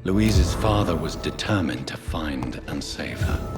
Louise's father was determined to find and save her.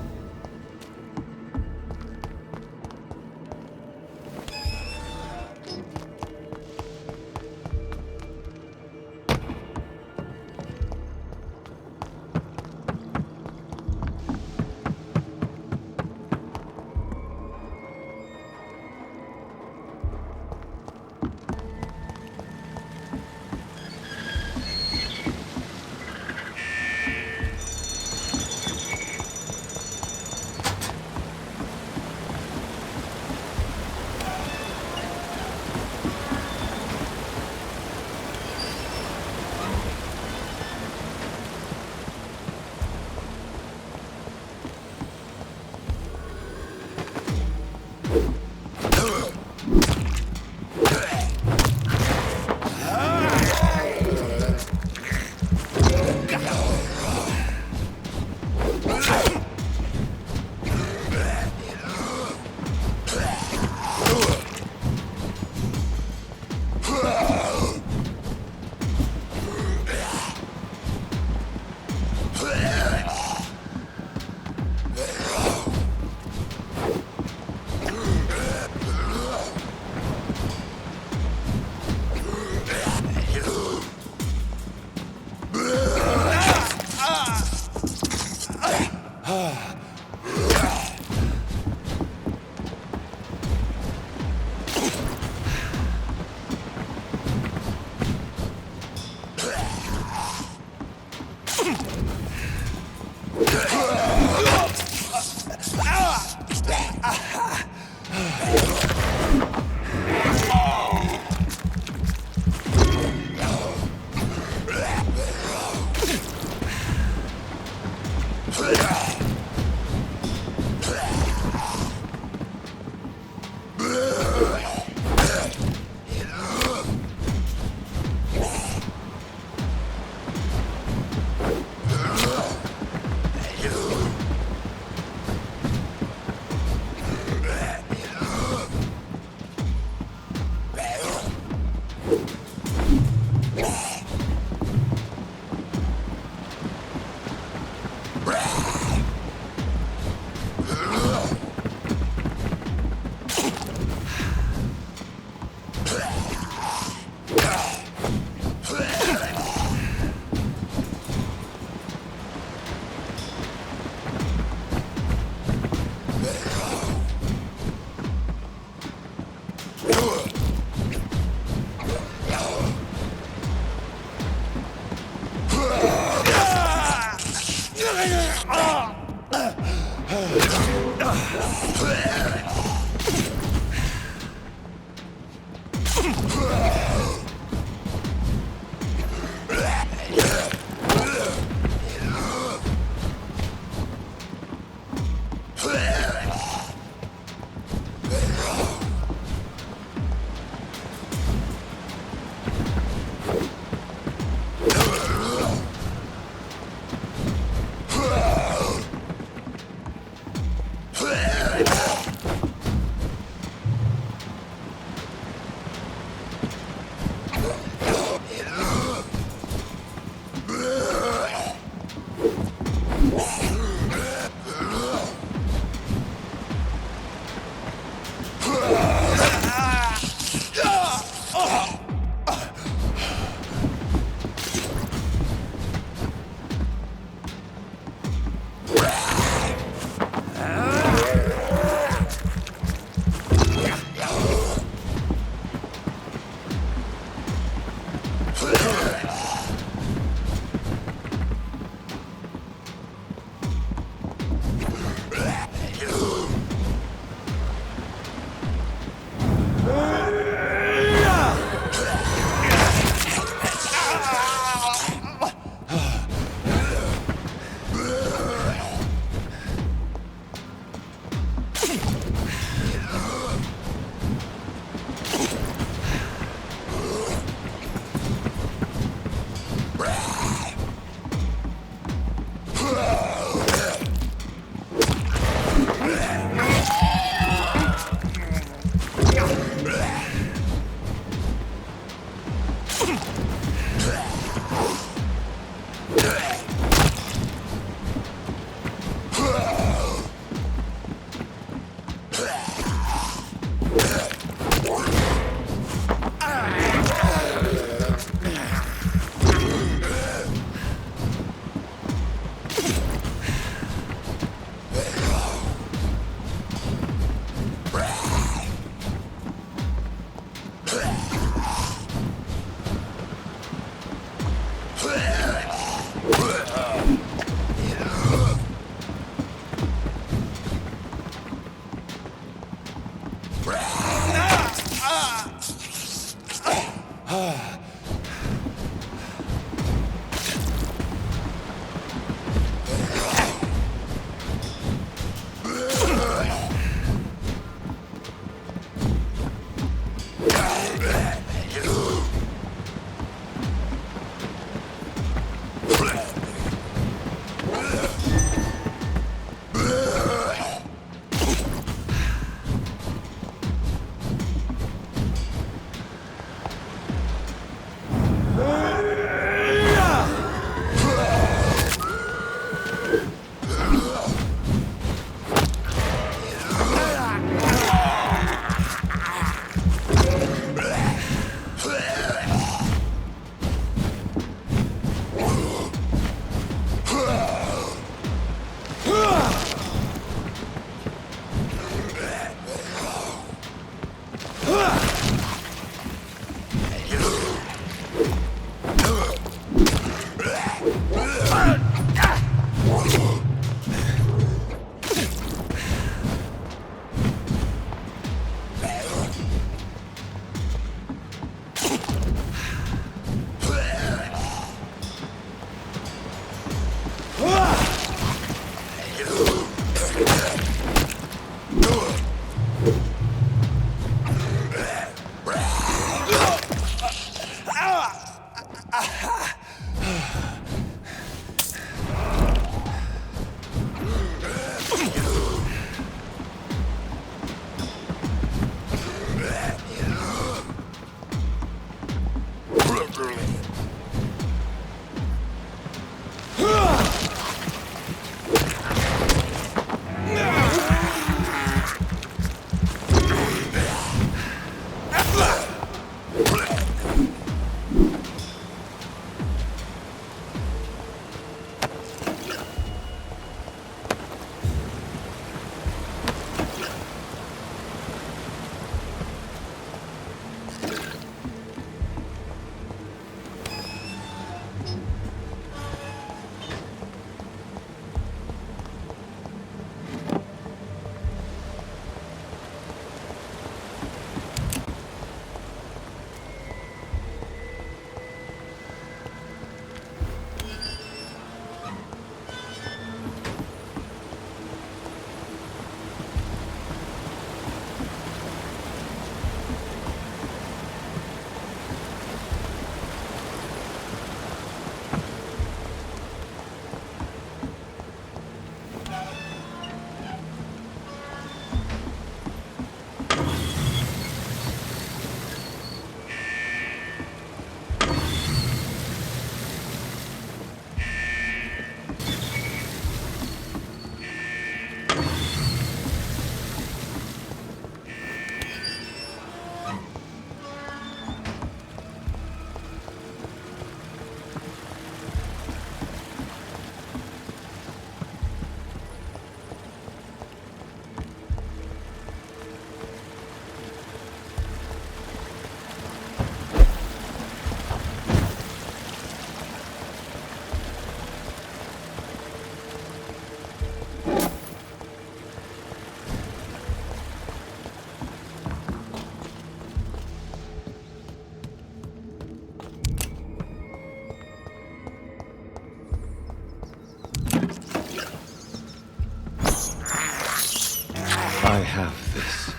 I have this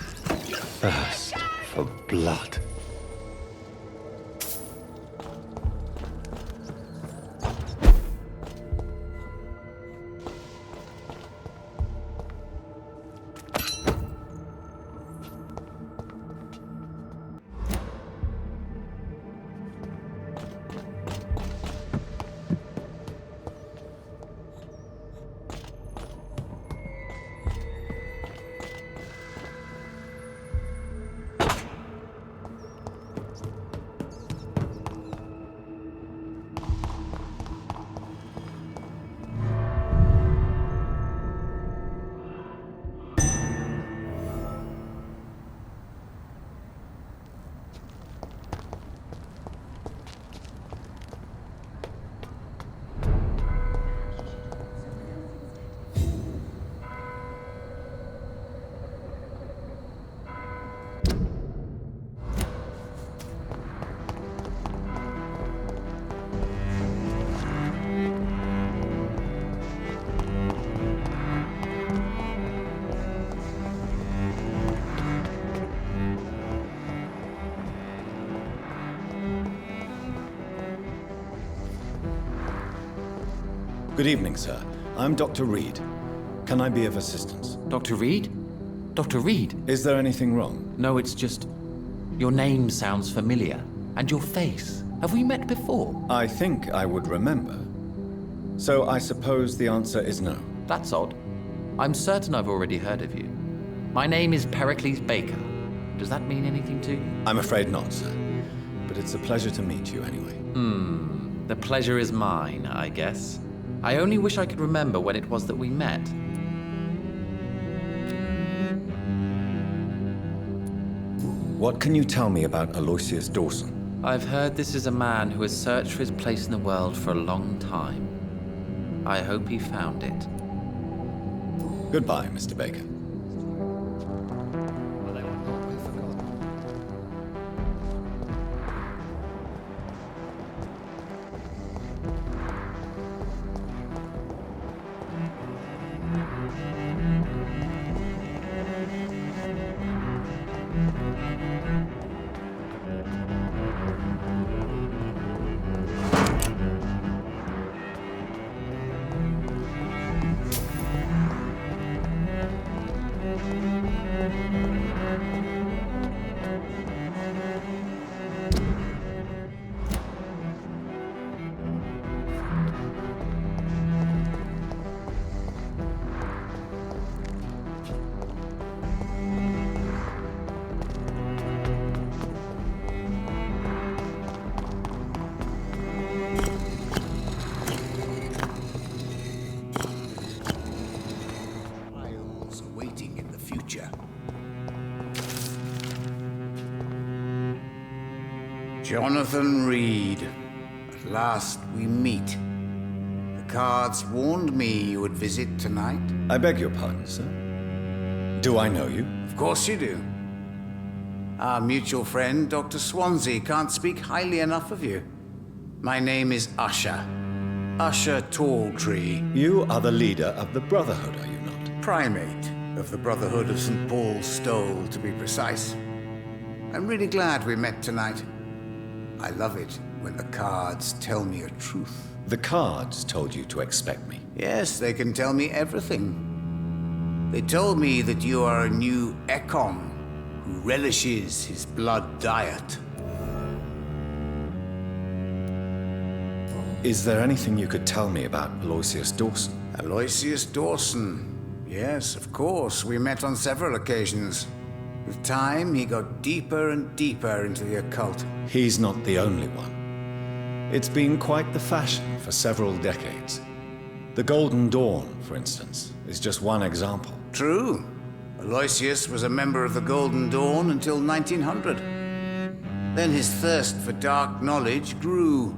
thirst for blood. Good evening, sir. I'm Dr. Reid. Can I be of assistance? Dr. Reid? Dr. Reid? Is there anything wrong? No, it's just... Your name sounds familiar. And your face. Have we met before? I think I would remember. So I suppose the answer is no. That's odd. I'm certain I've already heard of you. My name is Pericles Baker. Does that mean anything to you? I'm afraid not, sir. But it's a pleasure to meet you anyway. The pleasure is mine, I guess. I only wish I could remember when it was that we met. What can you tell me about Aloysius Dawson? I've heard this is a man who has searched for his place in the world for a long time. I hope he found it. Goodbye, Mr. Baker. Jonathan Reid. At last we meet. The cards warned me you would visit tonight. I beg your pardon, sir. Do I know you? Of course you do. Our mutual friend, Dr. Swansea, can't speak highly enough of you. My name is Usher. Usher Talltree. You are the leader of the Brotherhood, are you not? Primate of the Brotherhood of St. Paul's Stole, to be precise. I'm really glad we met tonight. I love it when the cards tell me a truth. The cards told you to expect me. Yes, they can tell me everything. They told me that you are a new Ekon who relishes his blood diet. Is there anything you could tell me about Aloysius Dawson? Aloysius Dawson. Yes, of course. We met on several occasions. With time, he got deeper and deeper into the occult. He's not the only one. It's been quite the fashion for several decades. The Golden Dawn, for instance, is just one example. True. Aloysius was a member of the Golden Dawn until 1900. Then his thirst for dark knowledge grew.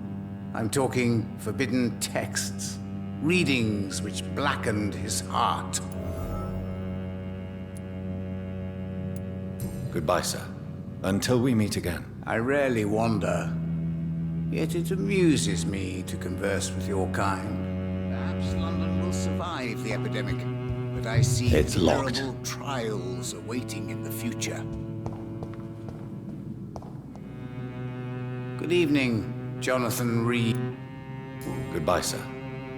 I'm talking forbidden texts, readings which blackened his heart. Goodbye, sir. Until we meet again. I rarely wander, yet it amuses me to converse with your kind. Perhaps London will survive the epidemic, but I see It's locked. terrible trials awaiting in the future. Good evening, Jonathan Reid. Goodbye, sir.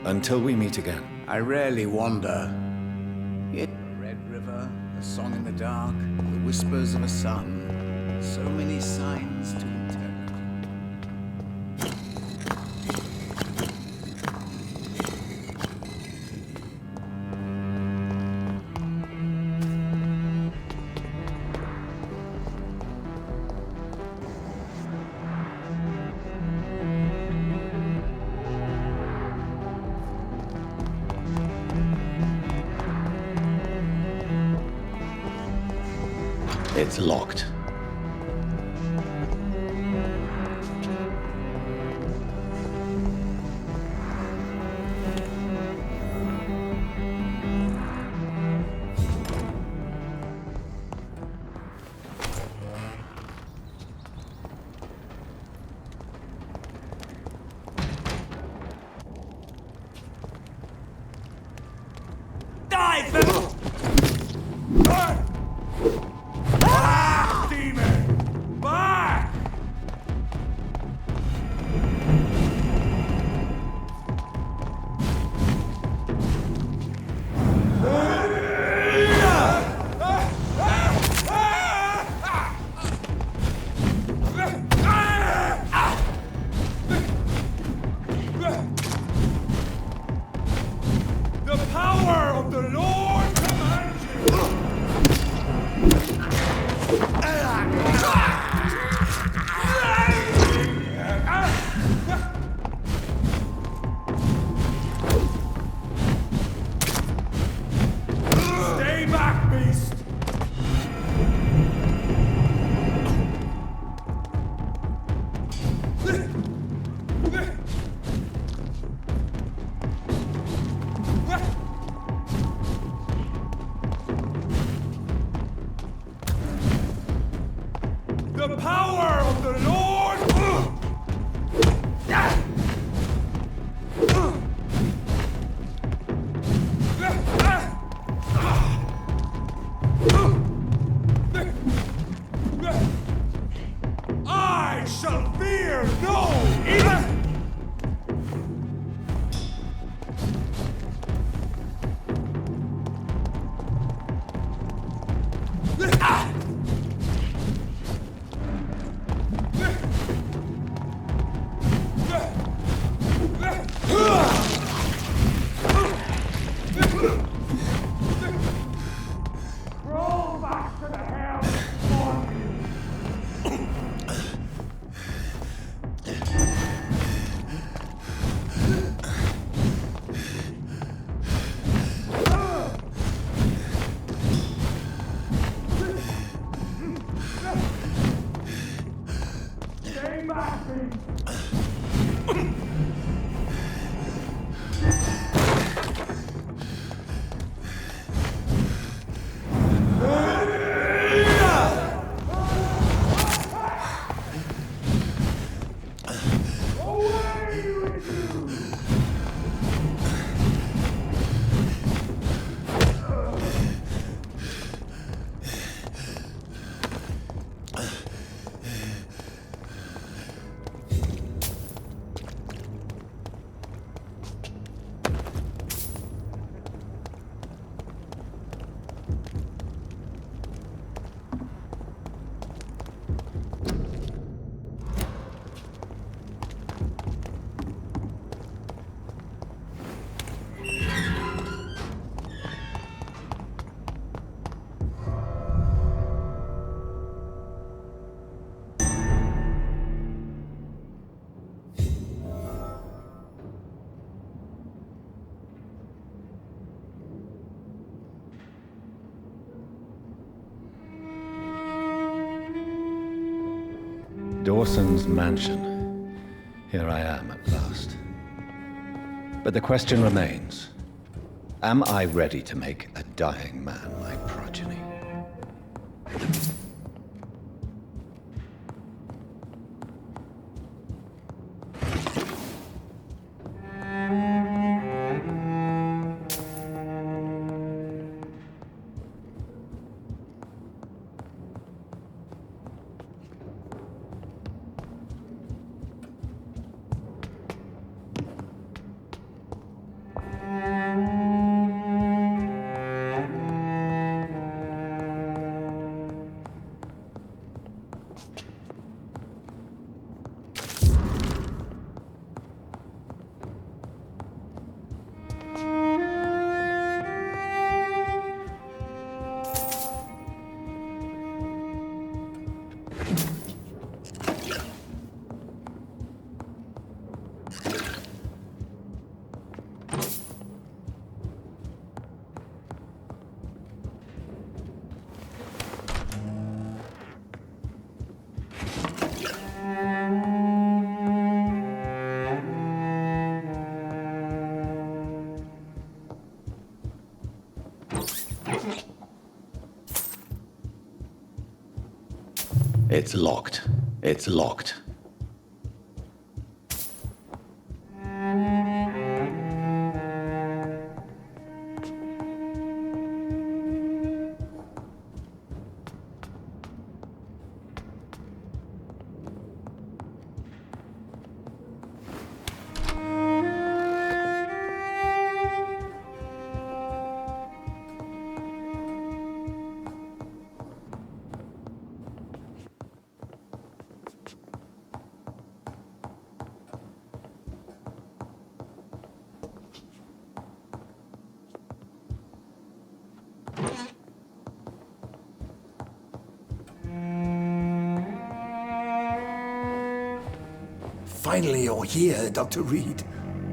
Until we meet again. I rarely wander, yet the Red River, a song in the dark, the whispers of a sun, so many signs to interpret. It's locked. the power of the Lord! I shall fear no evil! Roll back to the hell for me! Stay back, Dawson's mansion. Here I am at last. But the question remains, am I ready to make a dying man my progeny? It's locked. It's locked. Finally you're here, Dr. Reid.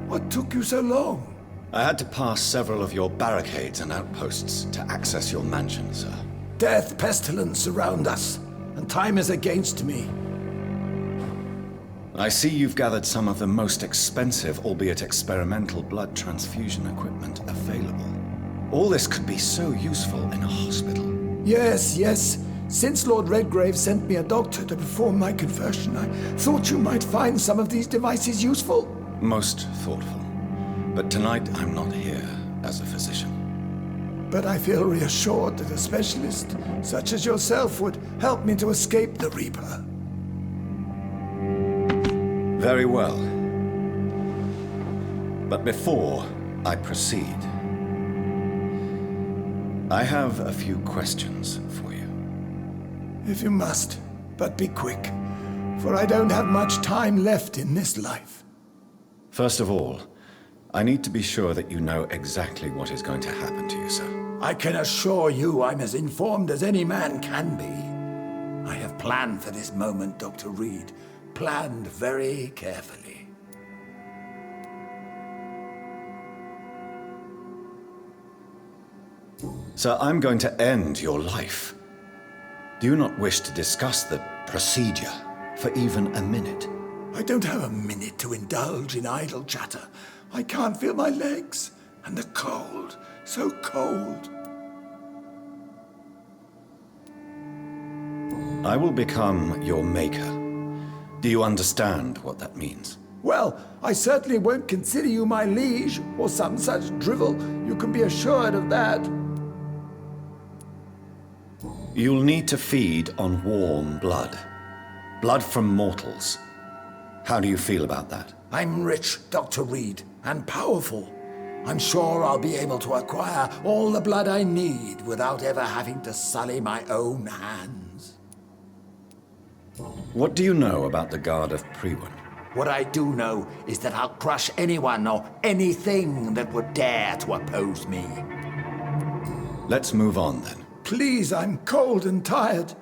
What took you so long? I had to pass several of your barricades and outposts to access your mansion, sir. Death, pestilence surround us, and time is against me. I see you've gathered some of the most expensive, albeit experimental, blood transfusion equipment available. All this could be so useful in a hospital. Yes, yes. Since Lord Redgrave sent me a doctor to perform my conversion, I thought you might find some of these devices useful. Most thoughtful. But tonight I'm not here as a physician. But I feel reassured that a specialist such as yourself would help me to escape the Reaper. Very well. But before I proceed, I have a few questions for you. If you must, but be quick, for I don't have much time left in this life. First of all, I need to be sure that you know exactly what is going to happen to you, sir. I can assure you I'm as informed as any man can be. I have planned for this moment, Dr. Reid. Planned very carefully. Sir, I'm going to end your life. Do you not wish to discuss the procedure for even a minute? I don't have a minute to indulge in idle chatter. I can't feel my legs. And the cold. So cold. I will become your maker. Do you understand what that means? Well, I certainly won't consider you my liege, or some such drivel. You can be assured of that. You'll need to feed on warm blood. Blood from mortals. How do you feel about that? I'm rich, Dr. Reid, and powerful. I'm sure I'll be able to acquire all the blood I need without ever having to sully my own hands. What do you know about the Guard of Priwen? What I do know is that I'll crush anyone or anything that would dare to oppose me. Let's move on then. Please, I'm cold and tired.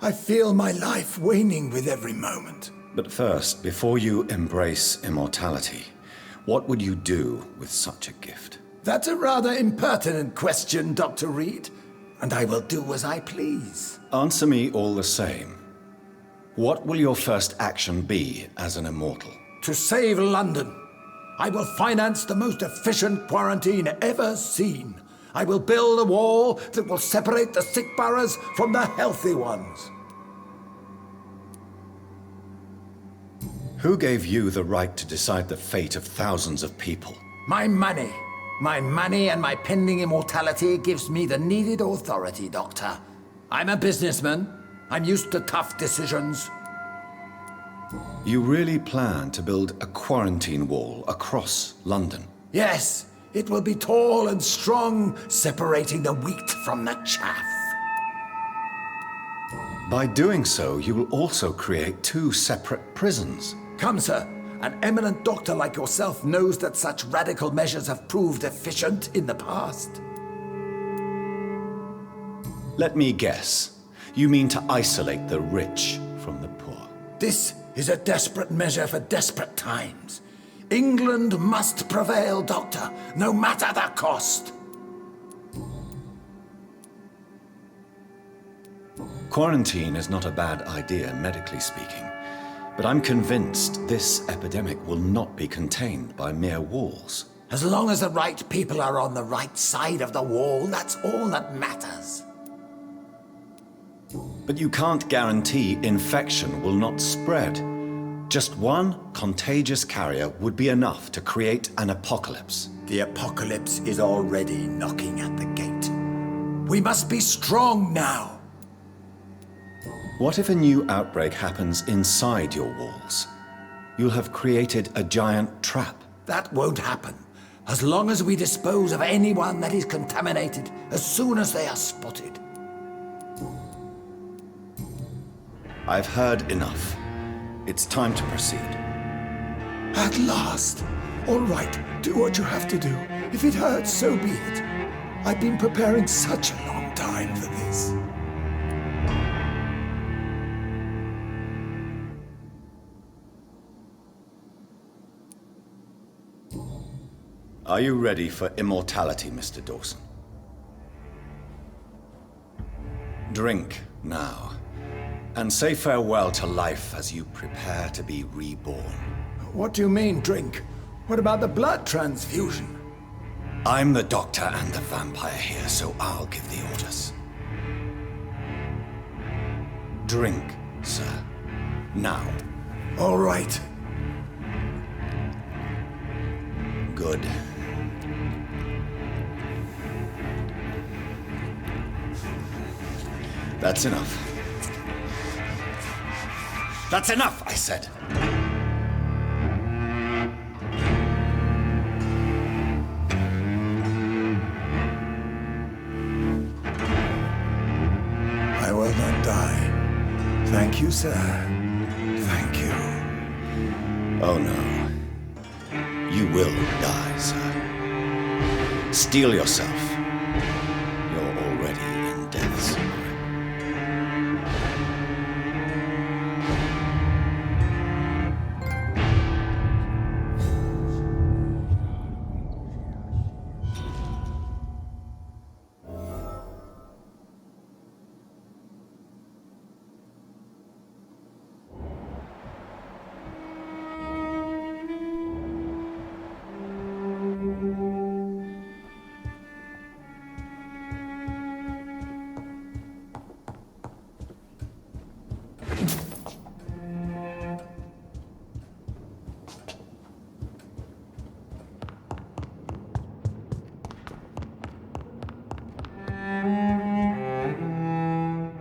I feel my life waning with every moment. But first, before you embrace immortality, what would you do with such a gift? That's a rather impertinent question, Dr. Reid, and I will do as I please. Answer me all the same. What will your first action be as an immortal? To save London, I will finance the most efficient quarantine ever seen. I will build a wall that will separate the sick boroughs from the healthy ones. Who gave you the right to decide the fate of thousands of people? My money. My money and my pending immortality gives me the needed authority, Doctor. I'm a businessman. I'm used to tough decisions. You really plan to build a quarantine wall across London? Yes, it will be tall and strong, separating the wheat from the chaff. By doing so, you will also create two separate prisons. Come, sir. An eminent doctor like yourself knows that such radical measures have proved efficient in the past. Let me guess. You mean to isolate the rich from the poor? This is a desperate measure for desperate times. England must prevail, Doctor, no matter the cost. Quarantine is not a bad idea, medically speaking. But I'm convinced this epidemic will not be contained by mere walls. As long as the right people are on the right side of the wall, that's all that matters. But you can't guarantee infection will not spread. Just one contagious carrier would be enough to create an apocalypse. The apocalypse is already knocking at the gate. We must be strong now. What if a new outbreak happens inside your walls? You'll have created a giant trap. That won't happen. As long as we dispose of anyone that is contaminated as soon as they are spotted. I've heard enough. It's time to proceed. At last. All right, do what you have to do. If it hurts, so be it. I've been preparing such a long time for this. Are you ready for immortality, Mr. Dawson? Drink now, and say farewell to life as you prepare to be reborn. What do you mean, drink? What about the blood transfusion? I'm the doctor and the vampire here, so I'll give the orders. Drink, sir. Now. All right. Good. That's enough. That's enough, I said. I will not die. Thank you, sir. Thank you. Oh no. You will die, sir. Steel yourself. You're already in death's grip.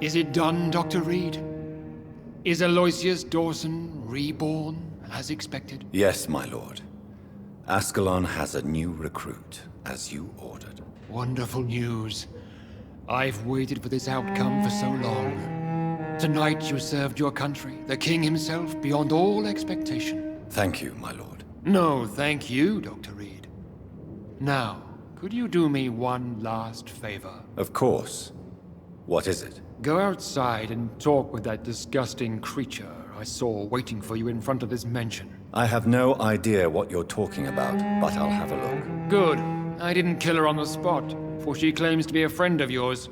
Is it done, Dr. Reid? Is Aloysius Dawson reborn, as expected? Yes, my lord. Ascalon has a new recruit, as you ordered. Wonderful news. I've waited for this outcome for so long. Tonight you served your country, the king himself, beyond all expectation. Thank you, my lord. No, thank you, Dr. Reid. Now, could you do me one last favor? Of course. What is it? Go outside and talk with that disgusting creature I saw waiting for you in front of this mansion. I have no idea what you're talking about, but I'll have a look. Good. I didn't kill her on the spot, for she claims to be a friend of yours.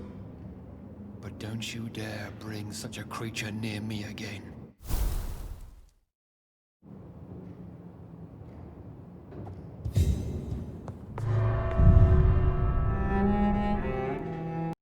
But don't you dare bring such a creature near me again.